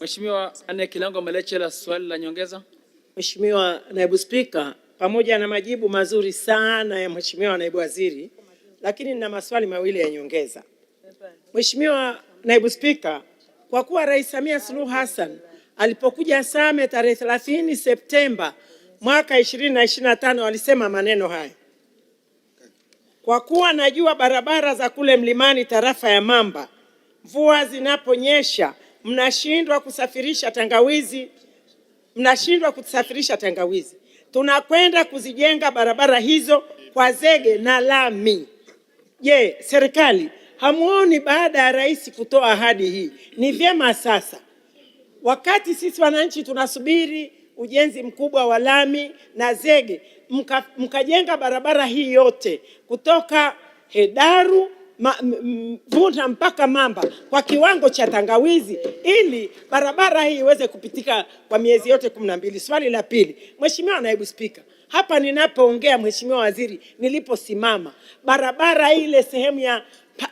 Mheshimiwa Anne Kilango Malecela, swali la nyongeza. Mheshimiwa Naibu Spika, pamoja na majibu mazuri sana ya Mheshimiwa Naibu Waziri, lakini nina maswali mawili ya nyongeza. Mheshimiwa Naibu Spika, kwa kuwa Rais Samia Suluhu Hassan alipokuja Same tarehe 30 Septemba mwaka 2025 alisema maneno haya: kwa kuwa najua barabara za kule mlimani tarafa ya Mamba, mvua zinaponyesha mnashindwa kusafirisha tangawizi. Tunakwenda kuzijenga barabara hizo kwa zege na lami. Je, serikali hamuoni baada ya rais kutoa ahadi hii, ni vyema sasa wakati sisi wananchi tunasubiri ujenzi mkubwa wa lami na zege, mkajenga barabara hii yote kutoka Hedaru Vuna mpaka Mamba kwa kiwango cha tangawizi, ili barabara hii iweze kupitika kwa miezi yote 12. Swali la pili, Mheshimiwa Naibu Spika, hapa ninapoongea Mheshimiwa Waziri, niliposimama, barabara ile sehemu ya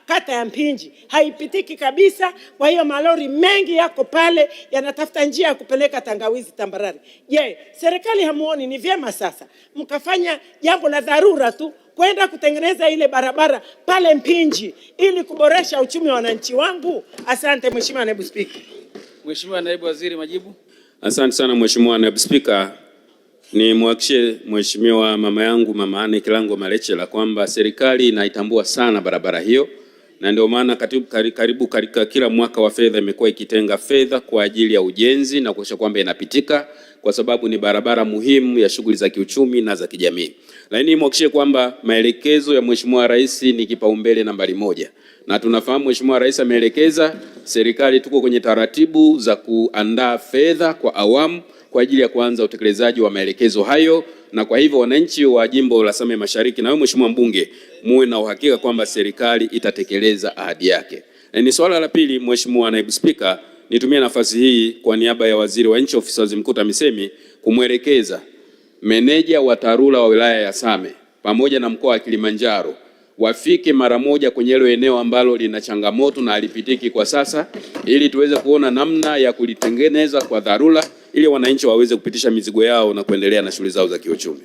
kata ya Mpinji haipitiki kabisa. Kwa hiyo malori mengi yako pale yanatafuta njia ya kupeleka tangawizi tambarare. Je, serikali hamuoni ni vyema sasa mkafanya jambo la dharura tu kwenda kutengeneza ile barabara pale Mpinji ili kuboresha uchumi wa wananchi wangu? Asante Mheshimiwa Naibu Spika. Mheshimiwa Naibu Waziri, majibu. Asante sana Mheshimiwa Naibu Spika. Ni mwakishe Mheshimiwa mama yangu Mama Anne Kilango Malecela kwamba serikali inaitambua sana barabara hiyo, na ndio maana karibu katika kila mwaka wa fedha imekuwa ikitenga fedha kwa ajili ya ujenzi na kuhakikisha kwamba inapitika, kwa sababu ni barabara muhimu ya shughuli za kiuchumi na za kijamii. Lakini mwakishe kwamba maelekezo ya Mheshimiwa Rais ni kipaumbele nambari 1, na tunafahamu Mheshimiwa Rais ameelekeza serikali tuko kwenye taratibu za kuandaa fedha kwa awamu kwa ajili ya kuanza utekelezaji wa maelekezo hayo, na kwa hivyo wananchi wa jimbo la Same Mashariki na wewe Mheshimiwa mbunge muwe na uhakika kwamba serikali itatekeleza ahadi yake. Na ni swala la pili, Mheshimiwa Naibu Spika, nitumie nafasi hii kwa niaba ya Waziri wa Nchi Ofisi ya Waziri Mkuu TAMISEMI kumwelekeza meneja wa TARURA wa wilaya ya Same pamoja na mkoa wa Kilimanjaro wafike mara moja kwenye hilo eneo ambalo lina changamoto na halipitiki kwa sasa, ili tuweze kuona namna ya kulitengeneza kwa dharura ili wananchi waweze kupitisha mizigo yao na kuendelea na shughuli zao za kiuchumi.